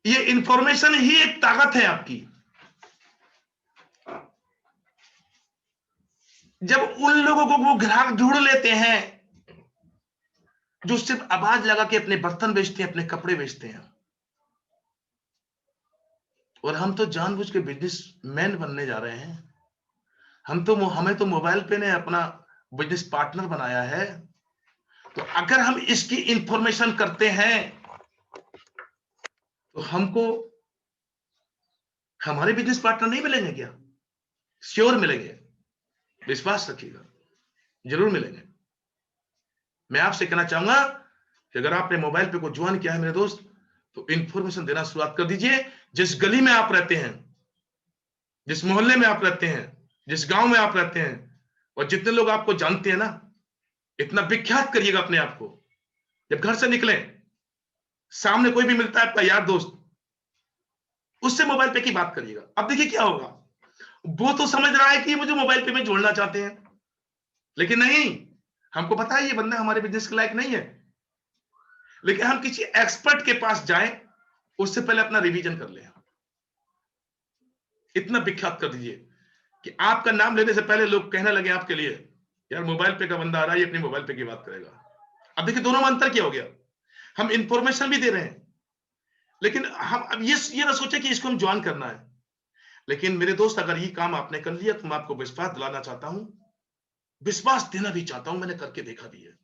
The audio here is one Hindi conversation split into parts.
ये इंफॉर्मेशन ही एक ताकत है आपकी। जब उन लोगों को वो ग्राहक ढूंढ लेते हैं जो सिर्फ आवाज लगा के अपने बर्तन बेचते हैं, अपने कपड़े बेचते हैं, और हम तो जानबूझ के बिजनेसमैन बनने जा रहे हैं। हमें तो मोबाइल पे ने अपना बिजनेस पार्टनर बनाया है। तो अगर हम इसकी इंफॉर्मेशन करते हैं तो हमको हमारे बिजनेस पार्टनर नहीं मिलेंगे क्या? श्योर मिलेंगे, विश्वास रखिएगा, जरूर मिलेंगे। मैं आपसे कहना चाहूंगा कि अगर आपने मोबाइल पे को ज्वाइन किया है मेरे दोस्त, तो इंफॉर्मेशन देना शुरुआत कर दीजिए। जिस गली में आप रहते हैं, जिस मोहल्ले में आप रहते हैं, जिस गांव में आप रहते हैं, और जितने लोग आपको जानते हैं ना, इतना विख्यात करिएगा अपने आप को। जब घर से निकले, सामने कोई भी मिलता है आपका यार दोस्त, उससे मोबाइल पे की बात करिएगा। अब देखिए क्या होगा, वो तो समझ रहा है कि मुझे मोबाइल पे में जोड़ना चाहते हैं, लेकिन नहीं, हमको पता है ये बंदा हमारे बिजनेस के लायक नहीं है। लेकिन हम किसी एक्सपर्ट के पास जाएं, उससे पहले अपना रिवीजन कर लें। इतना विख्यात कर दीजिए कि आपका नाम लेने से पहले लोग कहने लगे आपके लिए, यार मोबाइल पे का बंदा आ रहा है, ये अपनी मोबाइल पे की बात करेगा। अब देखिए दोनों में अंतर क्या हो गया। हम इंफॉर्मेशन भी दे रहे हैं, लेकिन हम अब ये ना सोचे कि इसको हम ज्वाइन करना है। लेकिन मेरे दोस्त, अगर ये काम आपने कर लिया तो मैं आपको विश्वास दिलाना चाहता हूं, विश्वास देना भी चाहता हूं, मैंने करके देखा भी है।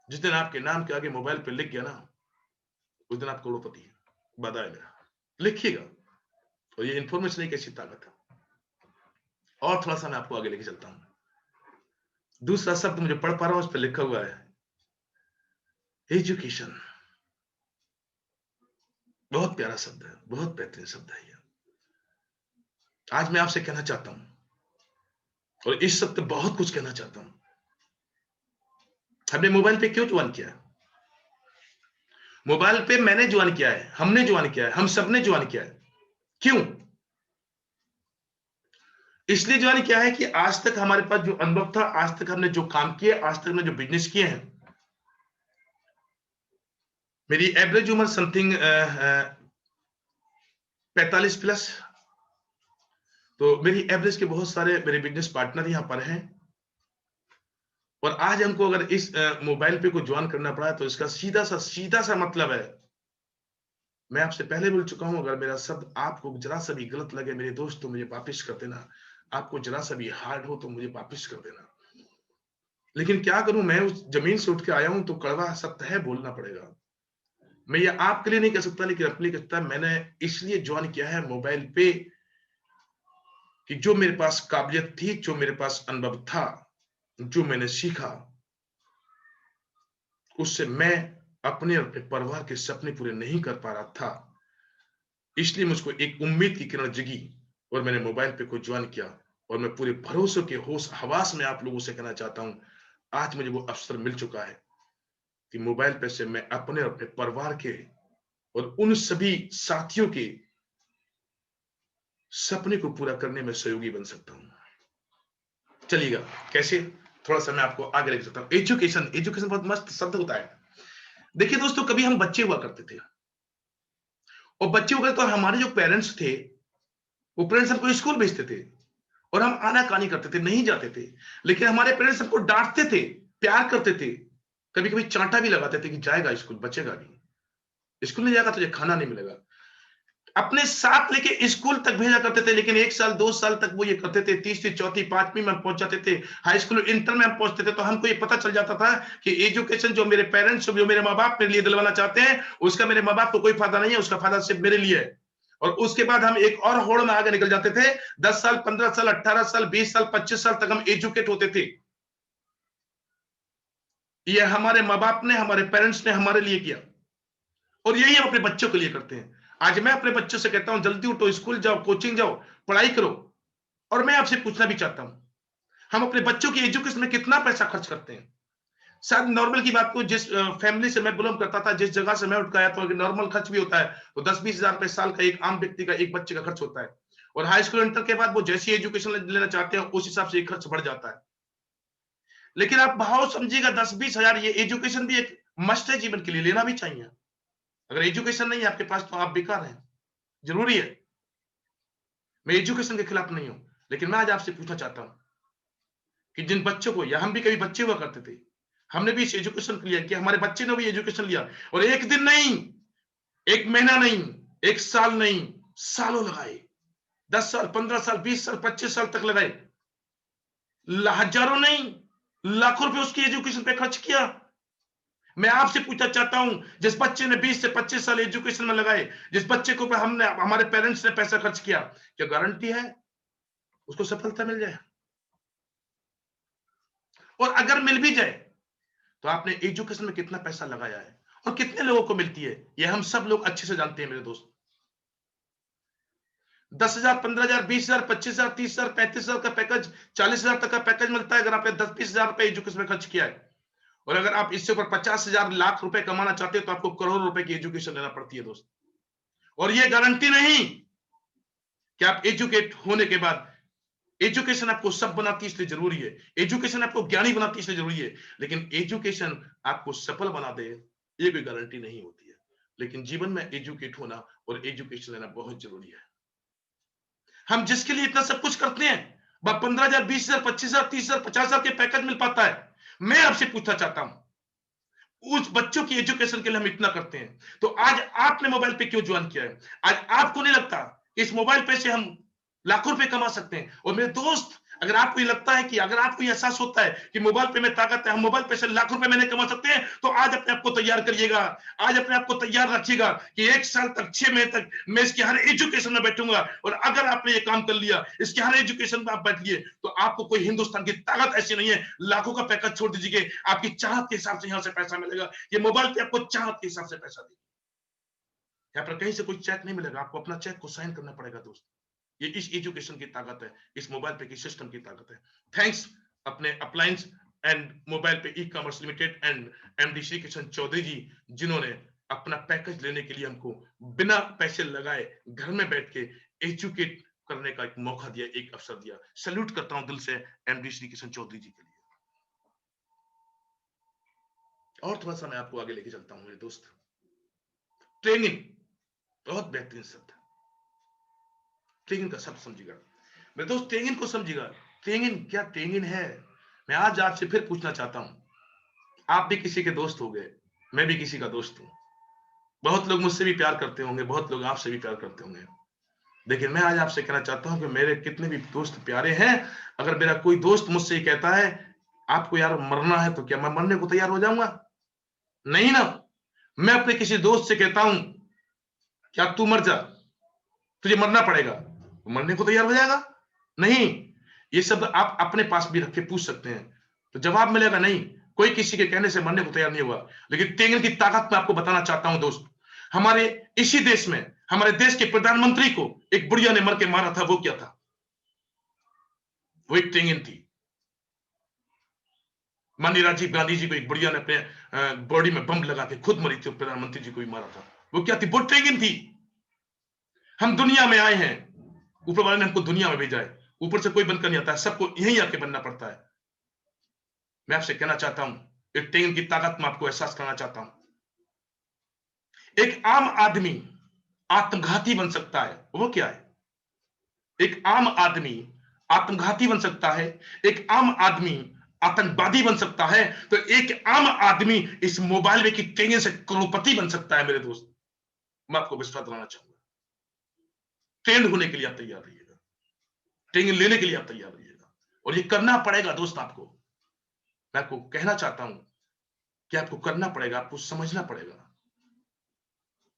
जिस दिन आपके नाम के आगे मोबाइल पे लिख गया ना, उस दिन आप करोड़पति हैं, बधाई मेरा। लिखिएगा। और ये इंफॉर्मेशन एक ऐसी ताकत है। और थोड़ा सा मैं आपको आगे लेके चलता हूं। दूसरा शब्द मुझे पढ़ पा रहा हूं, उस पर लिखा हुआ है एजुकेशन। बहुत प्यारा शब्द है, बहुत बेहतरीन शब्द है ये। आज मैं आपसे कहना चाहता हूं, और इस शब्द बहुत कुछ कहना चाहता हूं। हमने मोबाइल पे क्यों ज्वाइन किया है? मोबाइल पे मैंने ज्वाइन किया है, हमने ज्वाइन किया है, हम सबने ज्वाइन किया है। क्यों? इसलिए ज्वाइन किया है कि आज तक हमारे पास जो अनुभव था, आज तक हमने जो काम किए, आज तक हमने जो बिजनेस किए हैं, मेरी एवरेज उम्र समथिंग 45 प्लस। तो मेरी एवरेज के बहुत सारे मेरे बिजनेस पार्टनर यहां पर हैं। और आज हमको अगर इस मोबाइल पे को ज्वाइन करना पड़ा है, तो इसका सीधा सा मतलब है, मैं आपसे पहले बोल चुका हूं, अगर मेरा शब्द आपको जरा सा भी गलत लगे मेरे दोस्त, तो मुझे वापिस कर देना। आपको जरा सा भी हार्ड हो तो मुझे वापिस कर देना। लेकिन क्या करूं, मैं उस जमीन से उठ के आया हूं, तो कड़वा सत्य है, बोलना पड़ेगा। मैं ये आपके लिए नहीं कह सकता, लेकिन अपने लिए कहता, मैंने इसलिए ज्वाइन किया है मोबाइल पे कि जो मेरे पास काबिलियत थी, जो मेरे पास अनुभव था, जो मैंने सीखा, उससे मैं अपने और अपने परिवार के सपने पूरे नहीं कर पा रहा था। इसलिए मुझको एक उम्मीद की किरण जगी, और मैंने मोबाइल पे को ज्वाइन किया। और मैं पूरे भरोसे के होश हवास में आप लोगों से कहना चाहता हूं, आज मुझे वो अवसर मिल चुका है कि मोबाइल पे से मैं अपने और अपने परिवार के और उन सभी साथियों के सपने को पूरा करने में सहयोगी बन सकता हूं। चलिएगा, कैसे, थोड़ा सा मैं आपको आगे लेके चलता हूं। एजुकेशन, एजुकेशन बहुत मस्त शब्द होता है। देखिए दोस्तों, कभी हम बच्चे हुआ करते थे, और बच्चे हुए तो हमारे जो पेरेंट्स थे, वो पेरेंट्स हमको स्कूल भेजते थे, और हम आनाकानी करते थे, नहीं जाते थे। लेकिन हमारे पेरेंट्स हमको डांटते थे, प्यार करते थे, कभी कभी चांटा भी लगाते थे कि जाएगा स्कूल, बचेगा नहीं, स्कूल नहीं जाएगा तुझे खाना नहीं मिलेगा। अपने साथ लेके स्कूल तक भेजा करते थे। लेकिन 1 साल 2 साल तक वो ये करते थे, तीसरी चौथी पांचवी में पहुंच जाते थे, हाई स्कूल इंटर में हम पहुंचते थे, तो हमको ये पता चल जाता था कि एजुकेशन जो मेरे पेरेंट्स, जो मेरे माँ बाप मेरे लिए दिलवाना चाहते हैं, उसका मेरे माँ बाप को कोई फायदा नहीं है, उसका फायदा सिर्फ मेरे लिए है। और उसके बाद हम एक और होड़ में आगे निकल जाते थे। 10 साल 15 साल 18 साल 20 साल 25 साल तक हम एजुकेट होते थे। ये हमारे माँ बाप ने, हमारे पेरेंट्स ने हमारे लिए किया, और यही हम अपने बच्चों के लिए करते हैं। आज मैं अपने बच्चों से कहता हूं, जल्दी उठो, स्कूल जाओ, कोचिंग जाओ, पढ़ाई करो। और मैं आपसे पूछना भी चाहता हूं, हम अपने बच्चों की एजुकेशन में कितना पैसा खर्च करते हैं? शायद नॉर्मल की बात को, जिस फैमिली से मैं बिलोंग करता था, जिस जगह से मैं उठ के आया, तो नॉर्मल खर्च भी होता है, तो 10-20 हजार रुपए साल का एक आम व्यक्ति का, एक बच्चे का खर्च होता है। और हाई स्कूल इंटर के बाद वो जैसी एजुकेशन लेना चाहते हैं, उस हिसाब से एक खर्च बढ़ जाता है। लेकिन आप भाव समझिएगा, 10-20 हजार, ये एजुकेशन भी एक मस्ट है जीवन के लिए, लेना भी चाहिए। अगर एजुकेशन नहीं है आपके पास तो आप बेकार हैं, जरूरी है। मैं एजुकेशन के खिलाफ नहीं हूं, लेकिन मैं आज आपसे पूछना चाहता हूं कि जिन बच्चों को, या हम भी कभी बच्चे हुआ करते थे, हमने भी इस एजुकेशन को लिया कि हमारे बच्चे ने भी एजुकेशन लिया, और एक दिन नहीं, एक महीना नहीं, एक साल नहीं, सालों लगाए, 10 साल, 15 साल, 20 साल, 25 साल तक लगाए, हजारों नहीं, लाखों रुपए उसकी एजुकेशन पे खर्च किया। मैं आपसे पूछना चाहता हूं, जिस बच्चे ने 20 से 25 साल एजुकेशन में लगाए, जिस बच्चे को हमने, हमारे पेरेंट्स ने पैसा खर्च किया, क्या गारंटी है उसको सफलता मिल जाए? और अगर मिल भी जाए तो आपने एजुकेशन में कितना पैसा लगाया है और कितने लोगों को मिलती है, ये हम सब लोग अच्छे से जानते हैं मेरे दोस्त। 10,000, 15,000, 20,000, 25,000, 30,000, 35,000 का पैकेज, 40,000 तक का पैकेज मिलता है अगर आपने 10-20,000 रुपए एजुकेशन में खर्च किया है। और अगर आप इससे ऊपर 50,000 लाख रुपए कमाना चाहते हैं तो आपको करोड़ों रुपए की एजुकेशन लेना पड़ती है दोस्त। और ये गारंटी नहीं कि आप एजुकेट होने के बाद, एजुकेशन आपको सब बनाती है इसलिए जरूरी है, एजुकेशन आपको ज्ञानी बनाती है इसलिए जरूरी है, लेकिन एजुकेशन आपको सफल बना दे ये कोई गारंटी नहीं होती है। लेकिन जीवन में एजुकेट होना और एजुकेशन लेना बहुत जरूरी है। हम जिसके लिए इतना सब कुछ करते हैं, 15,000, 20,000, 25,000, 30,000, 50,000 के पैकेज मिल पाता है। मैं आपसे पूछना चाहता हूं, उस बच्चों की एजुकेशन के लिए हम इतना करते हैं, तो आज आपने मोबाइल पे क्यों ज्वाइन किया है? आज आपको नहीं लगता इस मोबाइल पे से हम लाखों रुपए कमा सकते हैं? और मेरे दोस्त, अगर आपको ये लगता है कि, अगर आपको ये एहसास होता है कि मोबाइल पे में ताकत है, हम मोबाइल पे से लाख रुपए मैंने कमा सकते हैं, तो आज अपने आप को तैयार करिएगा, आज अपने आप को तैयार रखिएगा कि 1 साल तक, 6 महीने तक मैं इसके हर एजुकेशन में बैठूंगा। और अगर आपने ये काम कर लिया, इसके हर एजुकेशन में आप बैठ लिए, तो आपको कोई हिंदुस्तान की ताकत ऐसी नहीं है, लाखों का पैकेज छोड़ दीजिए, आपकी चाहत के हिसाब से यहां से पैसा मिलेगा। ये मोबाइल पे आपको चाहत के हिसाब से पैसा देगा, यहाँ पर कहीं से कोई चेक नहीं मिलेगा, आपको अपना चेक को साइन करना पड़ेगा दोस्त। ये इस एजुकेशन की ताकत है, इस मोबाइल पे की सिस्टम की ताकत है। थैंक्स अपने अप्लायंस एंड मोबाइल पे e commerce limited and MD Shri Kishan Chaudhary ji, जिन्होंने अपना पैकेज लेने के लिए हमको बिना पैसे लगाए घर में बैठ के एजुकेट करने का एक मौका दिया, एक अवसर दिया। सैल्यूट करता हूं दिल से एमडी श्री किशन चौधरी जी के लिए। और थोड़ा सा मैं आपको आगे लेके चलता हूं मेरे दोस्त। ट्रेनिंग बहुत बेहतरीन शब्द है, ट्रेनिंग का शब्द समझिएगा मेरे दोस्त, ट्रेनिंग को समझिएगा। ट्रेनिंग क्या ट्रेनिंग है? मैं आज आपसे फिर पूछना चाहता हूं, आप भी किसी के दोस्त हो गए, मैं भी किसी का दोस्त हूं, बहुत लोग मुझसे भी प्यार करते होंगे, बहुत लोग आपसे भी प्यार करते होंगे, लेकिन मैं आज आपसे कहना चाहता हूं कि मेरे कितने भी दोस्त प्यारे हैं, अगर मेरा कोई दोस्त मुझसे ये कहता है आपको यार मरना है, तो क्या मैं मरने को तैयार हो जाऊंगा? नहीं ना। मैं अपने किसी दोस्त से कहता हूं क्या तू मर जा, तुझे मरना पड़ेगा, तो मरने को तैयार हो जाएगा? नहीं। ये शब्द आप अपने पास भी रख के पूछ सकते हैं, तो जवाब मिलेगा नहीं, कोई किसी के कहने से मरने को तैयार नहीं हुआ। लेकिन ट्रेनिंग की ताकत मैं आपको बताना चाहता हूं दोस्त, हमारे इसी देश में, हमारे देश के प्रधानमंत्री को एक बुढ़िया ने मर के मारा था, वो क्या था? वो एक ट्रेनिंग थी। माननीय राजीव गांधी जी को एक बुढ़िया ने अपने बॉडी में बम लगा के खुद मरी थी, प्रधानमंत्री जी को भी मारा था, वो क्या थी? वो ट्रेनिंग थी। हम दुनिया में आए हैं, ऊपर वाले ने हमको दुनिया में भेजा है, ऊपर से कोई बनकर नहीं आता है, सबको यहीं आके बनना पड़ता है। मैं आपसे कहना चाहता हूं, एक ट्रेनिंग की ताकत में आपको एहसास करना चाहता हूं। एक आम आदमी आत्मघाती बन सकता है, वो क्या है? एक आम आदमी आत्मघाती बन सकता है, एक आम आदमी आतंकवादी बन सकता है, तो एक आम आदमी इस मोबाइल में की ट्रेनिंग से करोड़पति बन सकता है मेरे दोस्त। मैं आपको विश्वास दिलाना चाहूंगा, ट्रेंड होने के लिए आप तैयार रहिएगा, ट्रेनिंग लेने के लिए आप तैयार रहिएगा, और ये करना पड़ेगा दोस्त आपको। मैं आपको कहना चाहता हूं कि आपको करना पड़ेगा, आपको समझना पड़ेगा।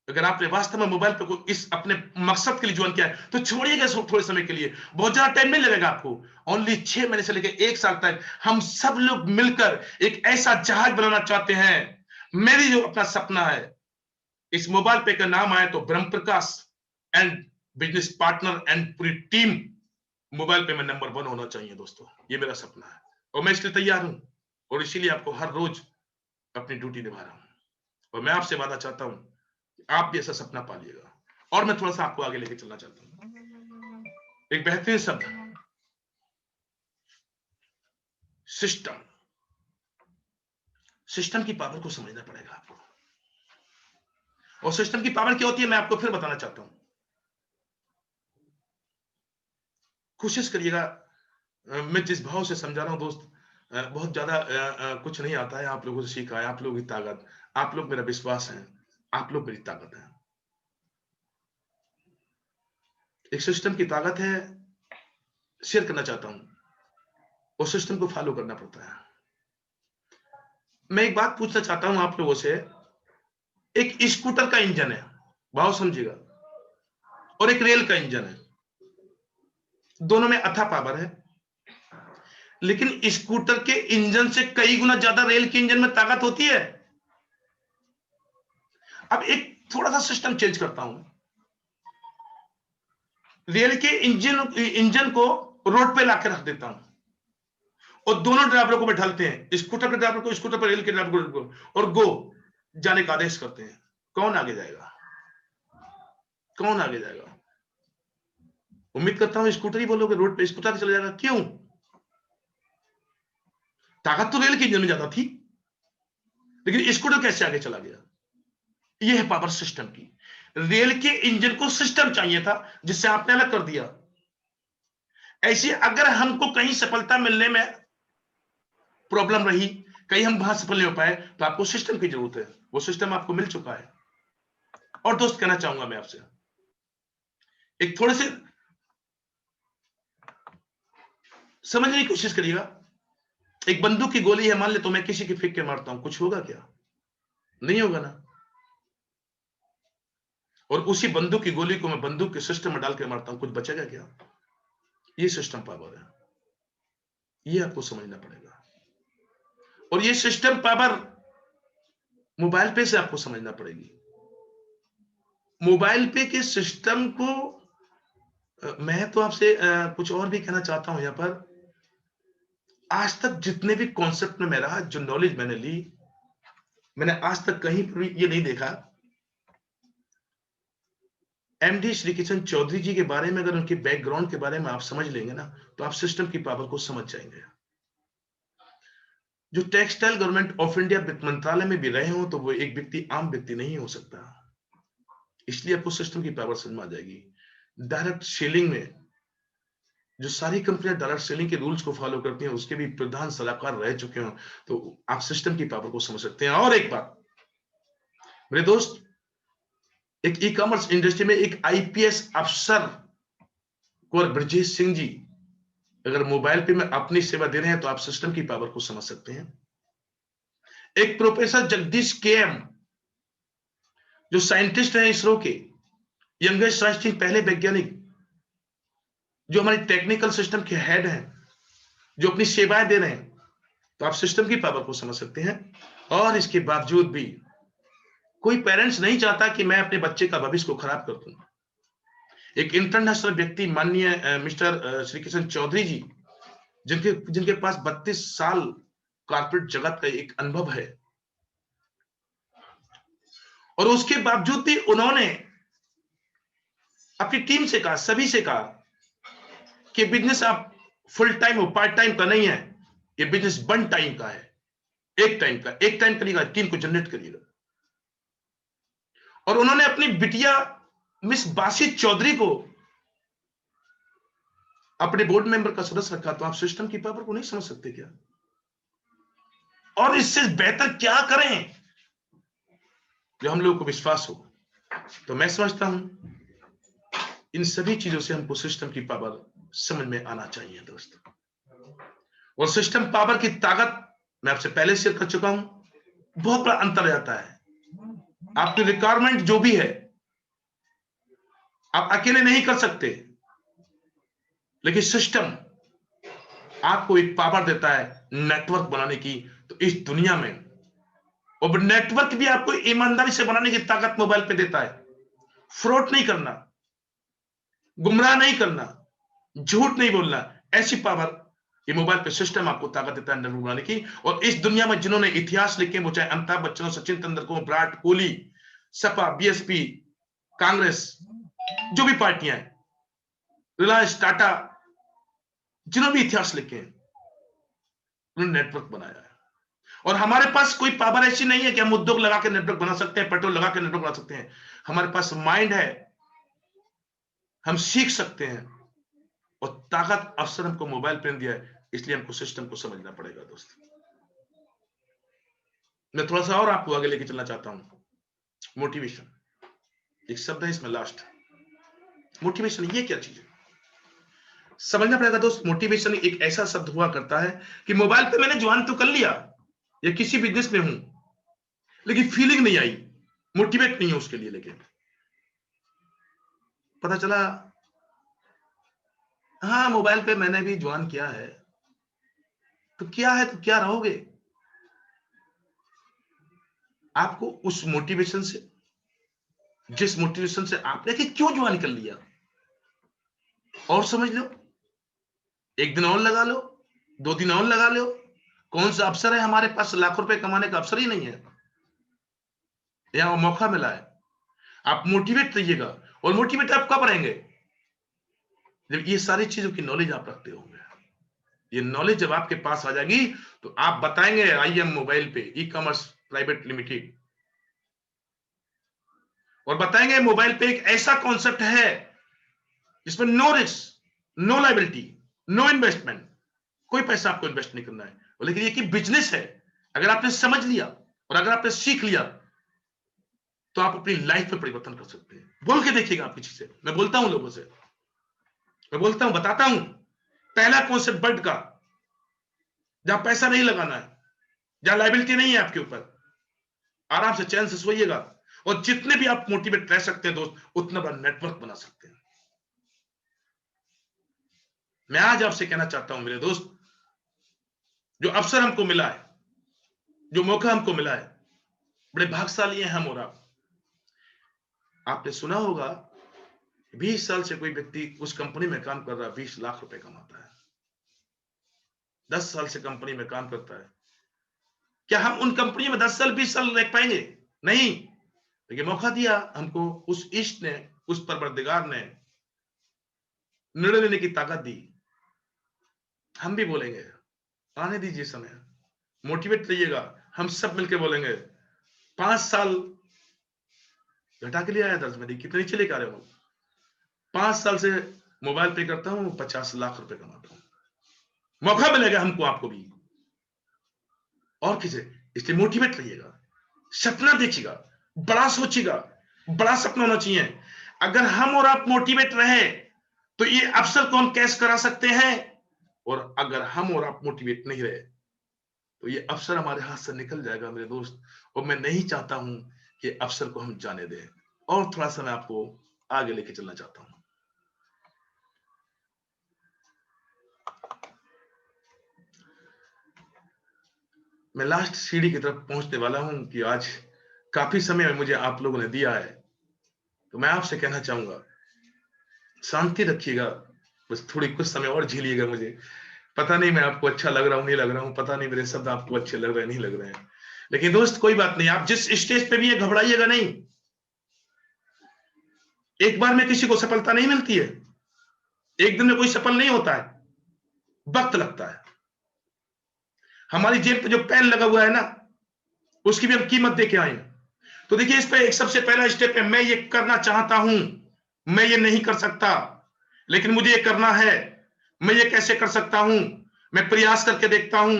अगर आपने वास्तव में मोबाइल पे इस अपने मकसद के लिए ज्वाइन किया है, तो छोड़िएगा थोड़े समय के लिए, बहुत ज्यादा टाइम नहीं लगेगा आपको। ओनली 6 महीने से लेकर 1 साल तक हम सब लोग मिलकर एक ऐसा जहाज बनाना चाहते हैं। मेरी जो अपना सपना है, इस मोबाइल पे का नाम आए तो ब्रह्म प्रकाश एंड बिजनेस पार्टनर एंड पूरी टीम मोबाइल पे में नंबर 1 होना चाहिए दोस्तों, ये मेरा सपना है, और मैं इसलिए तैयार हूं, और इसीलिए आपको हर रोज अपनी ड्यूटी निभा रहा हूं। और मैं आपसे वादा चाहता हूं, आप भी ऐसा सपना पालिएगा। और मैं थोड़ा सा आपको आगे लेके चलना चाहता हूं, एक बेहतरीन शब्द, सिस्टम। सिस्टम की पावर को समझना पड़ेगा आपको। और सिस्टम की पावर क्या होती है मैं आपको फिर बताना चाहता हूं। कोशिश करिएगा, मैं जिस भाव से समझा रहा हूं दोस्त, बहुत ज्यादा कुछ नहीं आता है, आप लोगों से सीखा है, आप लोगों की ताकत, आप लोग मेरा विश्वास है, आप लोग मेरी ताकत है। एक सिस्टम की ताकत है, शेयर करना चाहता हूं, उस सिस्टम को फॉलो करना पड़ता है। मैं एक बात पूछना चाहता हूं आप लोगों से, एक स्कूटर का इंजन है, भाव समझिएगा, और एक रेल का इंजन है, दोनों में अथा पावर है, लेकिन स्कूटर के इंजन से कई गुना ज्यादा रेल के इंजन में ताकत होती है। अब एक थोड़ा सा सिस्टम चेंज करता हूं, रेल के इंजन को रोड पे लाके रख देता हूं, और दोनों ड्राइवरों को बैठाते हैं, स्कूटर के ड्राइवर को स्कूटर पर, रेल के ड्राइवर को, और गो जाने का आदेश करते हैं। कौन आगे जाएगा? कौन आगे जाएगा? उम्मीद करता हूं स्कूटर ही बोलोगे, रोड पे स्कूटर चला जाएगा। क्यों? ताकत तो रेल के इंजन में ज्यादा थी, लेकिन स्कूटर कैसे आगे चला गया? यह है पावर सिस्टम की। रेल के इंजन को सिस्टम चाहिए था, जिससे आपने अलग कर दिया। ऐसे अगर हमको कहीं सफलता मिलने में प्रॉब्लम रही, कहीं हम वहां सफल नहीं हो पाए, तो आपको सिस्टम की जरूरत है। वो सिस्टम आपको मिल चुका है। और दोस्त कहना चाहूंगा मैं आपसे, एक थोड़े से समझने की कोशिश करिएगा। एक बंदूक की गोली है, मान ले तो मैं किसी की फेंक के मारता हूं, कुछ होगा क्या? नहीं होगा ना। और उसी बंदूक की गोली को मैं बंदूक के सिस्टम में डाल के मारता हूं, कुछ बचेगा क्या? ये सिस्टम पावर है, ये आपको समझना पड़ेगा। और ये सिस्टम पावर मोबाइल पे से आपको समझना पड़ेगी। मोबाइल पे के सिस्टम को मैं तो आपसे कुछ और भी कहना चाहता हूं यहां पर। आज तक जितने भी कॉन्सेप्ट में मैं रहा, जो नॉलेज मैंने ली, मैंने आज तक कहीं पर भी ये नहीं देखा। एमडी श्री किशन चौधरी जी के बारे में, अगर उनके बैकग्राउंड के बारे में आप समझ लेंगे ना, तो आप सिस्टम की पावर को समझ जाएंगे। जो टेक्सटाइल गवर्नमेंट ऑफ इंडिया वित्त मंत्रालय में भी रहे हो, तो वो एक व्यक्ति आम व्यक्ति नहीं हो सकता। इसलिए आपको सिस्टम की पावर समझ में आ जाएगी। डायरेक्ट सेलिंग में जो सारी कंपनियां डायरेक्ट सेलिंग के रूल्स को फॉलो करती हैं, उसके भी प्रधान सलाहकार रह चुके हो, तो आप सिस्टम की पावर को समझ सकते हैं। और एक बात मेरे दोस्त, एक ई कॉमर्स इंडस्ट्री में एक आईपीएस अफसर कुंवर ब्रजेश सिंह जी अगर मोबाइल पे में अपनी सेवा दे रहे हैं, तो आप सिस्टम की पावर को समझ सकते हैं। एक प्रोफेसर जगदीश केएम, जो साइंटिस्ट हैं इसरो के, यंगेस्ट राष्ट्रीय पहले वैज्ञानिक, जो हमारी टेक्निकल सिस्टम के हेड हैं, जो अपनी सेवाएं दे रहे हैं, तो आप सिस्टम की पावर को समझ सकते हैं। और इसके बावजूद भी कोई पेरेंट्स नहीं चाहता कि मैं अपने बच्चे का भविष्य को खराब कर दूं। एक इंटरनेशनल व्यक्ति माननीय मिस्टर श्री किशन चौधरी जी, जिनके जिनके पास 32 साल कॉर्पोरेट जगत का एक अनुभव है, और उसके बावजूद भी उन्होंने अपनी टीम से कहा, सभी से कहा कि बिजनेस आप फुल टाइम हो, पार्ट टाइम का नहीं है, ये बिजनेस 1 टाइम का है, एक टाइम करिएगा, टीम को जनरेट करिएगा। और उन्होंने अपनी बिटिया मिस बासी चौधरी को अपने बोर्ड मेंबर का सदस्य रखा। तो आप सिस्टम की पावर को नहीं समझ सकते क्या? और इससे बेहतर क्या करें जो हम लोगों को विश्वास हो? तो मैं समझता हूं इन सभी चीजों से हमको सिस्टम की पावर समझ में आना चाहिए दोस्तों। और सिस्टम पावर की ताकत मैं आपसे पहले शेयर कर चुका हूं, बहुत बड़ा अंतर जाता है। आपकी रिक्वायरमेंट जो भी है आप अकेले नहीं कर सकते, लेकिन सिस्टम आपको एक पावर देता है नेटवर्क बनाने की। तो इस दुनिया में, और नेटवर्क भी आपको ईमानदारी से बनाने की ताकत मोबाइल पे देता है। फ्रॉड नहीं करना, गुमराह नहीं करना, झूठ नहीं बोलना, ऐसी पावर ये मोबाइल पे सिस्टम आपको ताकत देता है नेटवर्क बनाने की। और इस दुनिया में जिन्होंने इतिहास लिखे, वो चाहे अमिताभ बच्चन हो, सचिन तेंदुलकर हो, विराट कोहली, सपा, बीएसपी, कांग्रेस, जो भी पार्टियां हैं, रिलायंस, टाटा, जिन्होंने भी इतिहास लिखे हैं, उन्होंने नेटवर्क बनाया है। और हमारे पास कोई पावर ऐसी नहीं है कि हम उद्योग लगा के नेटवर्क बना सकते हैं, पेट्रोल लगा के नेटवर्क बना सकते हैं। हमारे पास माइंड है, हम सीख सकते हैं, और ताकत अवसर हमको मोबाइल पे दिया है, इसलिए हमको सिस्टम को समझना पड़ेगा। दोस्त, मैं थोड़ा सा और आपको आगे लेके चलना चाहता हूं। मोटिवेशन एक शब्द है इसमें लास्ट। मोटिवेशन ये क्या चीज है, समझना पड़ेगा दोस्त। मोटिवेशन एक ऐसा शब्द हुआ करता है कि मोबाइल पे मैंने ज्वाइन तो कर लिया, या किसी बिजनेस में हूं, लेकिन फीलिंग नहीं आई, मोटिवेट नहीं है उसके लिए। लेकिन पता चला हाँ मोबाइल पे मैंने भी ज्वाइन किया है, तो क्या है, तो क्या रहोगे। आपको उस मोटिवेशन से, जिस मोटिवेशन से आपने कि क्यों ज्वाइन कर लिया, और समझ लो, एक दिन और लगा लो, 2 दिन और लगा लो। कौन सा अवसर है हमारे पास, लाखों रुपए कमाने का अवसर ही नहीं है, यहां मौका मिला है। आप मोटिवेट रहिएगा, और मोटिवेट आप कब रहेंगे, जब ये सारी चीजों की नॉलेज आप रखते होंगे। ये नॉलेज जब आपके पास आ जाएगी, तो आप बताएंगे IM मोबाइल पे ई कॉमर्स प्राइवेट लिमिटेड, और बताएंगे मोबाइल पे एक ऐसा कॉन्सेप्ट है जिसमें no risk, no liability, no investment, कोई पैसा आपको इन्वेस्ट नहीं करना है, लेकिन ये कि बिजनेस है। अगर आपने समझ लिया और अगर आपने सीख लिया, तो आप अपनी लाइफ में परिवर्तन कर सकते हैं। बोल के देखिएगा आप किसी से, मैं बोलता हूं लोगों से, मैं बोलता हूं, बताता हूं, पहला कॉन्सेप्ट बर्ड का, जहां पैसा नहीं लगाना है, जहां लायबिलिटी नहीं है आपके ऊपर, आराम से चैन से सोइएगा, और जितने भी आप मोटिवेट रह सकते हैं दोस्त, उतना बड़ा नेटवर्क बना सकते हैं। मैं आज आपसे कहना चाहता हूं मेरे दोस्त, जो अवसर हमको मिला है, जो मौका हमको मिला है, बड़े भाग्यशाली हैं हम और आप। आपने सुना होगा 20 साल से कोई व्यक्ति उस कंपनी में काम कर रहा है, 20 लाख रुपए कमाता है। 10 साल से कंपनी में काम करता है। क्या हम उन कंपनी में 10 साल 20 साल रह पाएंगे? नहीं। लेकिन मौका दिया हमको, उस इष्ट ने, उस परवरदिगार ने निर्णय लेने की ताकत दी। हम भी बोलेंगे आने दीजिए समय, मोटिवेट रहिएगा। हम सब मिलकर बोलेंगे 5 साल घटा के लिए आया 10 में, कितने नीचे लेकर आ रहे हो। 5 साल से मोबाइल पे करता हूं, 50 लाख रुपए कमाता हूं। मौका मिलेगा हमको, आपको भी, और किसे। इसलिए मोटिवेट रहिएगा, सपना देखिएगा, बड़ा सोचिएगा, बड़ा सपना होना चाहिए। अगर हम और आप मोटिवेट रहे, तो ये अवसर को हम कैश करा सकते हैं, और अगर हम और आप मोटिवेट नहीं रहे, तो ये अवसर हमारे हाथ से निकल जाएगा मेरे दोस्त। और मैं नहीं चाहता हूं कि अवसर को हम जाने दें। और थोड़ा सा मैं आपको आगे लेके चलना चाहता हूं। मैं लास्ट सीढ़ी की तरफ पहुंचने वाला हूं कि आज काफी समय मुझे आप लोगों ने दिया है, तो मैं आपसे कहना चाहूंगा, शांति रखिएगा, बस थोड़ी कुछ समय और झेलिएगा मुझे। पता नहीं मैं आपको अच्छा लग रहा हूं नहीं लग रहा हूं, पता नहीं मेरे शब्द आपको अच्छे लग रहे हैं नहीं लग रहे हैं, लेकिन दोस्त कोई बात नहीं, आप जिस स्टेज पे भी है घबराइएगा नहीं। एक बार में किसी को सफलता नहीं मिलती है, एक दिन में कोई सफल नहीं होता है, वक्त लगता है। हमारी जेब पे जो पेन लगा हुआ है ना, उसकी भी हम कीमत दे के आए हैं। तो देखिए, इस पे एक सबसे पहला स्टेप है, मैं ये करना चाहता हूं, मैं ये नहीं कर सकता, लेकिन मुझे ये करना है। मैं ये कैसे कर सकता हूं, मैं प्रयास करके देखता हूं,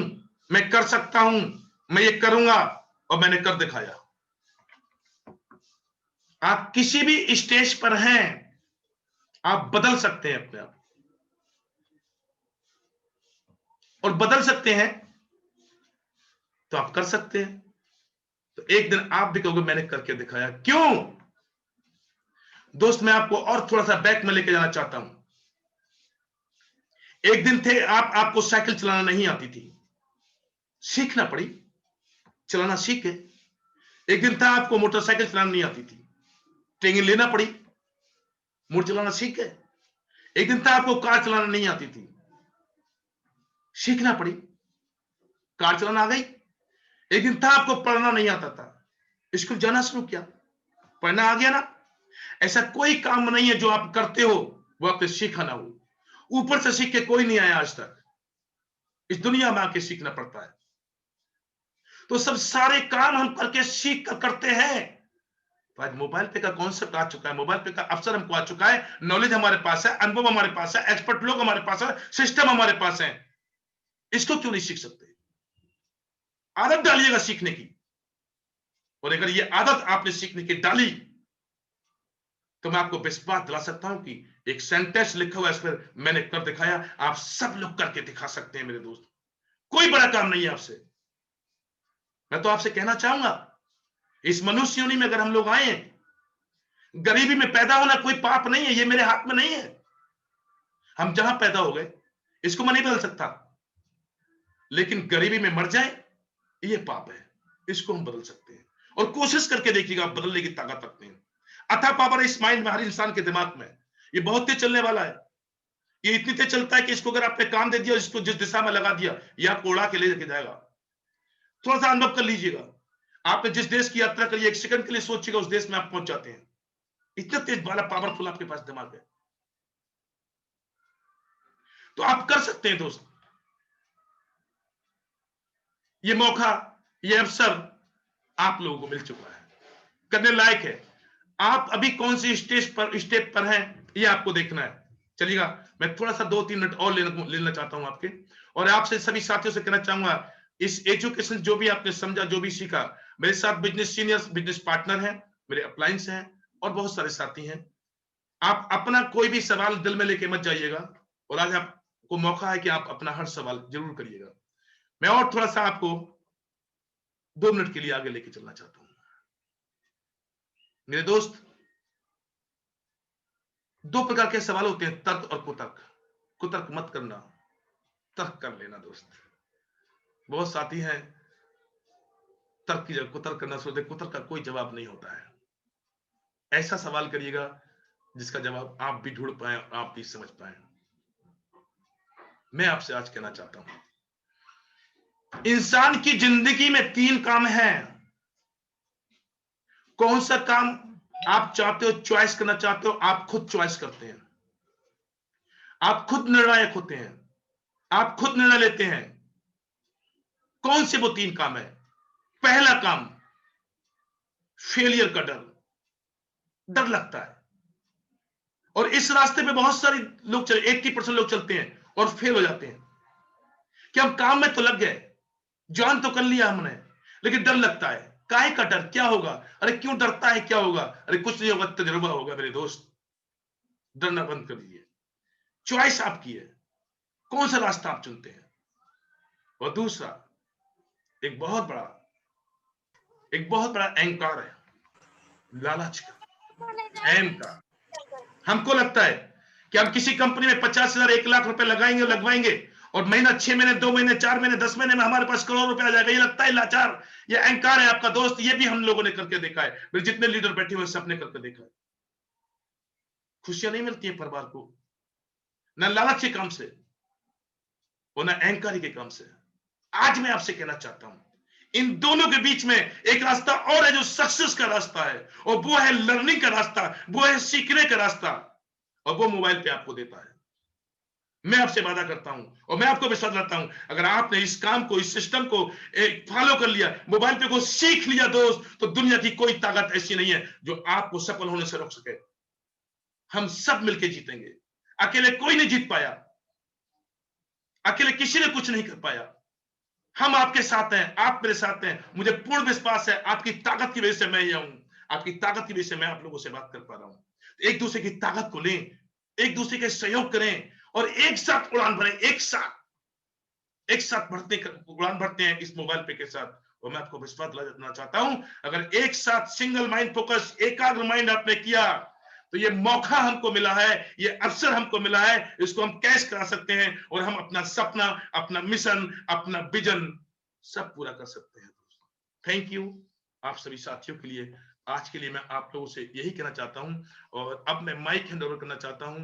मैं कर सकता हूं, मैं ये करूंगा, और मैंने कर दिखाया। आप किसी भी स्टेज पर हैं, आप बदल सकते हैं अपने आप, और बदल सकते हैं तो आप कर सकते हैं। तो एक दिन आप भी कहोगे मैंने करके दिखाया। क्यों दोस्त, मैं आपको और थोड़ा सा बैक में लेके जाना चाहता हूं। एक दिन थे आपको साइकिल चलाना नहीं आती थी, सीखना पड़ी, चलाना सीखे। एक दिन था आपको मोटरसाइकिल चलाना नहीं आती थी, ट्रेनिंग लेना पड़ी, मोटर चलाना सीख गए। एक दिन था आपको कार चलाना नहीं आती थी, सीखना पड़ी, कार चलाना आ गई। एक दिन था आपको पढ़ना नहीं आता था, स्कूल जाना शुरू किया, पढ़ना आ गया ना। ऐसा कोई काम नहीं है जो आप करते हो वो आपसे सीखा ना हो। ऊपर से सीख के कोई नहीं आया आज तक, इस दुनिया में आके सीखना पड़ता है। तो सब सारे काम हम करके सीख कर करते हैं। तो आज मोबाइल पे का कॉन्सेप्ट आ चुका है, मोबाइल पे का अवसर हमको आ चुका है, नॉलेज हमारे पास है, अनुभव हमारे पास है, एक्सपर्ट लोग हमारे पास है, सिस्टम हमारे पास है। इसको क्यों नहीं सीख सकते? आदत डालिएगा सीखने की। और अगर ये आदत आपने सीखने की डाली तो मैं आपको विश्वास दिला सकता हूं कि एक सेंटेंस लिखा हुआ है इस पर, मैंने कर दिखाया, आप सब लोग करके दिखा सकते हैं मेरे दोस्त। कोई बड़ा काम नहीं है आपसे। मैं तो आपसे कहना चाहूंगा, इस मनुष्य योनि में अगर हम लोग आए, गरीबी में पैदा होना कोई पाप नहीं है, ये मेरे हाथ में नहीं है। हम जहां पैदा हो गए इसको मैं नहीं बदल सकता, लेकिन गरीबी में मर जाए ये पाप है, इसको हम बदल सकते हैं। और कोशिश करके देखिएगा, आप बदलने की ताकत रखते हैं। अथा पावर इस माइंड में, हर इंसान के दिमाग में ये बहुत तेज चलने वाला है। ये इतनी तेज चलता है कि इसको अगर आपने काम दे दिया, इसको जिस दिशा में लगा दिया, ये आपको उड़ा के ले जाके जाएगा। थोड़ा सा अनुभव कर लीजिएगा, आपने जिस देश की यात्रा करी, एक सेकंड के लिए सोचिएगा उस देश में आप पहुंच जाते हैं। इतना तेज वाला पावरफुल आपके पास दिमाग है। तो आप कर सकते हैं दोस्त। ये मौका, ये अवसर आप लोगों को मिल चुका है, करने लायक है। आप अभी कौन सी स्टेप पर हैं, ये आपको देखना है। चलिएगा, मैं थोड़ा सा 2-3 मिनट और लेना चाहता हूं आपके, और आपसे सभी साथियों से कहना चाहूंगा, इस एजुकेशन जो भी आपने समझा, जो भी सीखा, मेरे साथ बिजनेस सीनियर्स, बिजनेस पार्टनर हैं, मेरे अपलाइंस हैं, और बहुत सारे साथी हैं। आप अपना कोई भी सवाल दिल में लेके मत जाइएगा, और आज आपको मौका है कि आप अपना हर सवाल जरूर करिएगा। मैं और थोड़ा सा आपको 2 मिनट के लिए आगे लेके चलना चाहता हूं। मेरे दोस्त, 2 प्रकार के सवाल होते हैं, तर्क और कुतर्क। कुतर्क मत करना, तर्क कर लेना दोस्त। बहुत साथी हैं तर्क की जगह कुतर्क करना सोचते, कुतर्क का कोई जवाब नहीं होता है। ऐसा सवाल करिएगा जिसका जवाब आप भी ढूंढ पाए, आप भी समझ पाए। मैं आपसे आज कहना चाहता हूं, इंसान की जिंदगी में 3 काम हैं। कौन सा काम आप चाहते हो, चॉइस करना चाहते हो, आप खुद चॉइस करते हैं, आप खुद निर्णायक होते हैं, आप खुद निर्णय लेते हैं। कौन से वो 3 काम है? पहला काम, फेलियर का डर। डर लगता है, और इस रास्ते पे बहुत सारे लोग 80% लोग चलते हैं और फेल हो जाते हैं कि हम काम में तो लग गए, ज्वाइन तो कर लिया हमने, लेकिन डर लगता है। काहे का डर? क्या होगा? अरे क्यों डरता है? क्या होगा? अरे कुछ नहीं होगा, तजुर्बा होगा। मेरे दोस्त, डरना बंद कर दीजिए। चॉइस आपकी है, कौन सा रास्ता आप चुनते हैं। और दूसरा, एक बहुत बड़ा अहंकार है, लालच का, एम का। हमको लगता है कि हम किसी कंपनी में 50,000 1 लाख रुपए लगवाएंगे, और महीना, 6 महीने, 2 महीने, 4 महीने, 10 महीने में हमारे पास करोड़ रुपए आ जाएगा। ये लगता है लाचार, ये अहंकार है आपका दोस्त। ये भी हम लोगों ने करके देखा है, मेरे जितने लीडर बैठे हुए सबने करके देखा है। खुशियां नहीं मिलती है परिवार को, ना लालच के काम से और ना अहंकारी के काम से। आज मैं आपसे कहना चाहता हूं, इन दोनों के बीच में एक रास्ता और है जो सक्सेस का रास्ता है, और वो है लर्निंग का रास्ता, वो है सीखने का रास्ता, और वो मोबाइल पे आपको देता है। मैं आपसे वादा करता हूं और मैं आपको विश्वास दिलाता हूं, अगर आपने इस काम को, इस सिस्टम को फॉलो कर लिया, मोबाइल पे को सीख लिया दोस्त, तो दुनिया की कोई ताकत ऐसी नहीं है जो आपको सफल होने से रोक सके। हम सब मिलकर जीतेंगे, अकेले कोई नहीं जीत पाया, अकेले किसी ने कुछ नहीं कर पाया। हम आपके साथ हैं, आप मेरे साथ हैं। मुझे पूर्ण विश्वास है, आपकी ताकत की वजह से मैं यहाँ हूं, आपकी ताकत की वजह से मैं आप लोगों से बात कर पा रहा हूं। एक दूसरे की ताकत को लें, एक दूसरे के सहयोग करें, और एक साथ उड़ान भरें, एक साथ उड़ान भरते हैं इस मोबाइल पे के साथ। और मैं आपको विश्वास दिलाना चाहता हूं, अगर एक साथ सिंगल माइंड फोकस, एकाग्र माइंड आपने किया, तो ये मौका हमको मिला है, ये अवसर हमको मिला है, इसको हम कैश करा सकते हैं, और हम अपना सपना, अपना मिशन, अपना विजन सब पूरा कर सकते हैं। थैंक यू आप सभी साथियों के लिए। आज के लिए मैं आप लोगों से यही कहना चाहता हूं, और अब मैं माइक हैंड ओवर करना चाहता हूं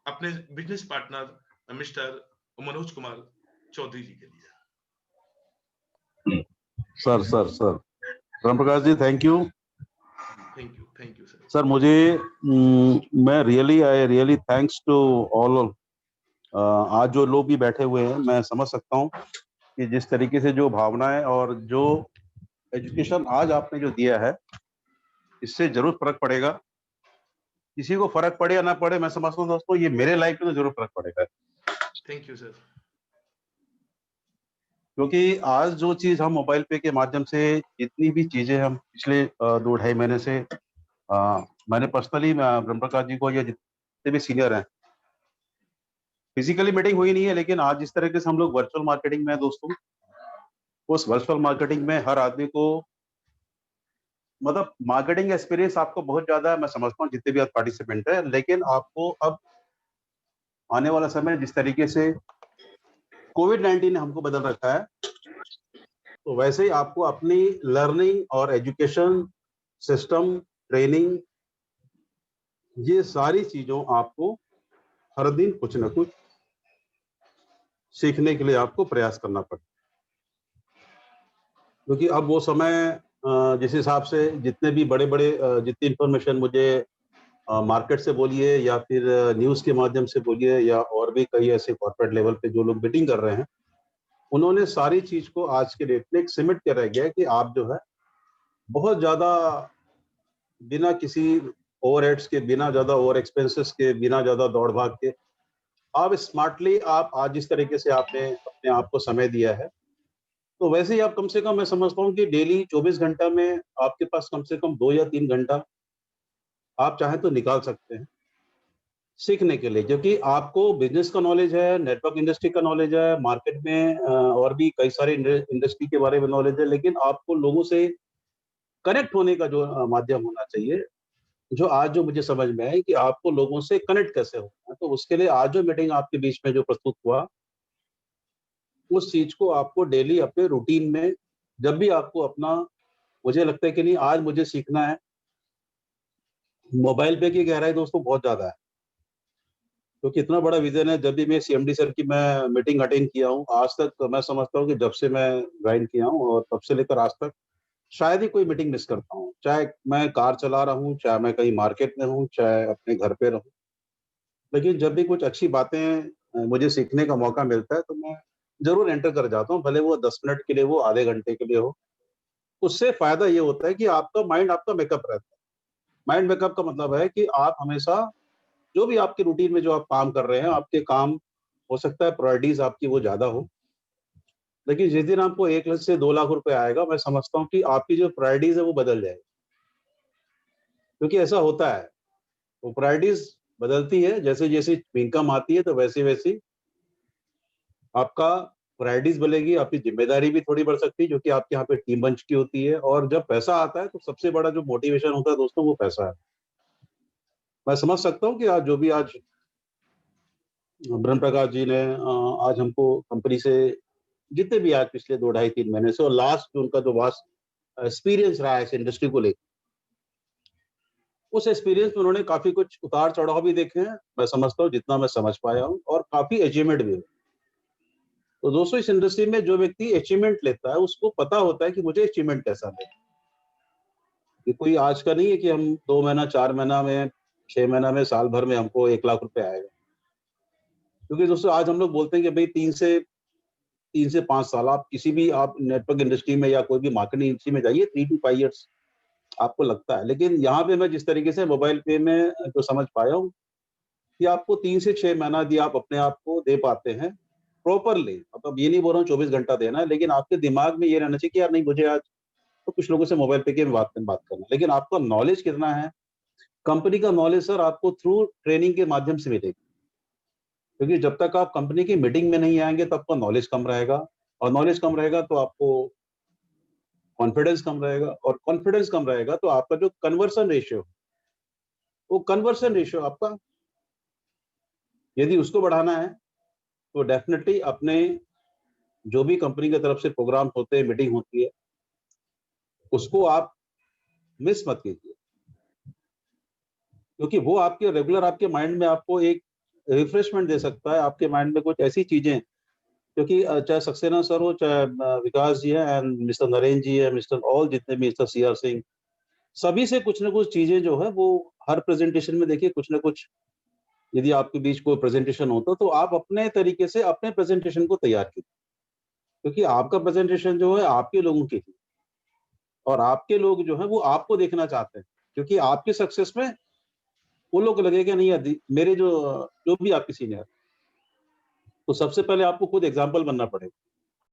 अपने business partner mister Manoj Kumar Chaudhary ji के लिए। Sir Ram Prakash ji, thank you sir. Sir, मुझे मैं रियली थैंक्स टू ऑल। आज जो लोग भी बैठे हुए हैं, मैं समझ सकता हूँ कि जिस तरीके से जो भावनाएं और जो एजुकेशन आज आपने जो दिया है, इससे जरूर फर्क पड़ेगा। किसी को फर्क पड़े या ना पड़े, मैं समझता हूँ दोस्तों ये मेरे लाइफ में तो जरूर फर्क पड़ेगा। Thank you sir. क्योंकि आज जो चीज हम मोबाइल पे के माध्यम से, जितनी भी चीजें हम पिछले 2-2.5 महीने से मैंने पर्सनली ब्रह्म प्रकाश जी को या जितने भी सीनियर हैं, फिजिकली मीटिंग हुई नहीं है, लेकिन आज जिस तरीके से हम लोग वर्चुअल मार्केटिंग में हैं दोस्तों, उस वर्चुअल मार्केटिंग में हर आदमी को मतलब मार्केटिंग एक्सपीरियंस आपको बहुत ज्यादा है, मैं समझता हूँ जितने भी आप पार्टिसिपेंट है, लेकिन आपको अब आने वाला समय जिस तरीके से कोविड-19 ने हमको बदल रखा है, तो वैसे ही आपको अपनी लर्निंग और एजुकेशन सिस्टम, ट्रेनिंग, ये सारी चीजों आपको हर दिन कुछ ना कुछ सीखने के लिए आपको प्रयास करना पड़ता है। क्योंकि अब वो समय जिस हिसाब से जितने भी बड़े-बड़े जितनी इंफॉर्मेशन मुझे मार्केट से बोलिए या फिर न्यूज़ के माध्यम से बोलिए या और भी कई ऐसे कॉर्पोरेट लेवल पे जो लोग मीटिंग कर रहे हैं, उन्होंने सारी चीज को आज के डेट में एक सिमट के रह गया है कि आप जो है बहुत ज्यादा बिना किसी ओवरहेड्स के, बिना ज्यादा ओवर एक्सपेंसेस के, बिना ज्यादा दौड़ भाग के, आप स्मार्टली आप आज जिस तरीके से आपने अपने आप को समय दिया है, तो वैसे ही आप कम से कम मैं समझता हूँ कि डेली 24 घंटा में आपके पास कम से कम 2 या 3 घंटा आप चाहें तो निकाल सकते हैं सीखने के लिए। क्योंकि आपको बिजनेस का नॉलेज है, नेटवर्क इंडस्ट्री का नॉलेज है, मार्केट में और भी कई सारे इंडस्ट्री के बारे में नॉलेज है, लेकिन आपको लोगों से कनेक्ट होने का जो माध्यम होना चाहिए, जो आज जो मुझे समझ में है कि आपको लोगों से कनेक्ट कैसे होना है, तो उसके लिए आज जो मीटिंग आपके बीच में जो प्रस्तुत हुआ, उस चीज को आपको डेली अपने रूटीन में जब भी आपको अपना, मुझे लगता है कि नहीं आज मुझे सीखना है। मोबाइल पे की गहराई दोस्तों बहुत ज्यादा है, क्योंकि इतना बड़ा विजन है। जब भी मैं सीएमडी सर की मैं मीटिंग अटेंड किया हूँ आज तक, मैं समझता हूँ कि जब से मैं ज्वाइन किया हूँ और तब से लेकर आज तक शायद ही कोई मीटिंग मिस करता हूँ, चाहे मैं कार चला रहा हूँ, चाहे मैं कहीं मार्केट में हूँ, चाहे अपने घर पे रहूँ। लेकिन जब भी कुछ अच्छी बातें मुझे सीखने का मौका मिलता है, तो मैं जरूर एंटर कर जाता हूँ, भले वो 10 मिनट के लिए, वो आधे घंटे के लिए हो। उससे फायदा ये होता है कि आपका माइंड आपका मेकअप रहता है। माइंड मेकअप का मतलब है कि आप हमेशा जो भी आपके रूटीन में जो आप काम कर रहे हैं, आपके काम हो सकता है प्रायोरिटीज आपकी वो ज्यादा हो, लेकिन जिस दिन आपको 1 लाख से 2 लाख रुपए आएगा, मैं समझता हूँ कि आपकी जो प्रायोरिटीज है वो बदल जाएगी। क्योंकि ऐसा होता है, वो प्रायोरिटीज बदलती है, जैसे जैसे इनकम आती है तो वैसे वैसी आपका प्रायोरिटीज बदलेगी, आपकी जिम्मेदारी भी थोड़ी बढ़ सकती है, जो कि आपके यहाँ पे टीम बंच की होती है। और जब पैसा आता है तो सबसे बड़ा जो मोटिवेशन होता है दोस्तों, वो पैसा है। मैं समझ सकता हूँ कि आज जो भी आज ब्रह्म प्रकाश जी ने आज हमको कंपनी से जितने भी आज पिछले 2 ढाई 3 महीने से और लास्ट जो उनका जो वास्ट एक्सपीरियंस रहा है इस इंडस्ट्री को लेकर, उस एक्सपीरियंस में उन्होंने काफी कुछ उतार चढ़ाव भी देखे हैं। मैं समझता हूँ जितना मैं समझ पाया हूँ, और काफी अचीवमेंट भी हुए। तो दोस्तों इस इंडस्ट्री में जो व्यक्ति अचीवमेंट लेता है, उसको पता होता है कि मुझे अचीवमेंट कैसा लेना है। ये कोई आज का नहीं है कि हम 2 महीना 4 महीना में 6 महीना में साल भर में हमको 1 लाख रुपए आएगा। क्योंकि दोस्तों आज हम लोग बोलते हैं कि भाई 3 से 5 साल आप किसी भी आप नेटवर्क इंडस्ट्री में या कोई भी मार्केटिंग इंडस्ट्री में जाइए, 3 to 5 years आपको लगता है। लेकिन यहाँ पे मैं जिस तरीके से मोबाइल पे में तो समझ पाया हूँ कि आपको 3 से 6 महीना यदि आप अपने आप को दे पाते हैं प्रॉपरली, मतलब ये नहीं बोल रहा हूँ 24 घंटा देना है, लेकिन आपके दिमाग में ये रहना चाहिए कि यार नहीं, मुझे आज तो कुछ लोगों से मोबाइल पे के बात करना है। लेकिन आपका नॉलेज कितना है, कंपनी का नॉलेज सर आपको थ्रू ट्रेनिंग के माध्यम से मिलेगा। क्योंकि जब तक आप कंपनी की मीटिंग में नहीं आएंगे, तब आपका नॉलेज कम रहेगा, और नॉलेज कम रहेगा तो आपको कॉन्फिडेंस कम रहेगा, और कॉन्फिडेंस कम रहेगा तो आपका जो कन्वर्सन रेशियो, वो कन्वर्सन रेशियो आपका यदि उसको बढ़ाना है, तो डेफिनेटली अपने जो भी कंपनी की तरफ से प्रोग्राम होते हैं, मीटिंग होती है, उसको आप मिस मत कीजिए। क्योंकि वो आपके रेगुलर आपके माइंड में आपको एक रिफ्रेशमेंट दे सकता है, आपके माइंड में कुछ ऐसी चीजें। क्योंकि चाहे सक्सेना सर हो, चाहे विकास जी है, एंड मिस्टर नरेंद्र जी है, मिस्टर ऑल जितने भी, मिस्टर सीआर सिंह, सभी से कुछ ना कुछ चीजें जो है वो हर प्रेजेंटेशन में देखिए कुछ ना कुछ, यदि आपके बीच कोई प्रेजेंटेशन होता तो आप अपने तरीके से अपने प्रेजेंटेशन को तैयार कीजिए। क्योंकि आपका प्रेजेंटेशन जो है आपके लोगों के लिए, और आपके लोग जो है वो आपको देखना चाहते हैं, क्योंकि आपकी सक्सेस में वो लोग लगेगा नहीं यार मेरे जो जो भी आपके सीनियर, तो सबसे पहले आपको खुद एग्जाम्पल बनना पड़ेगा।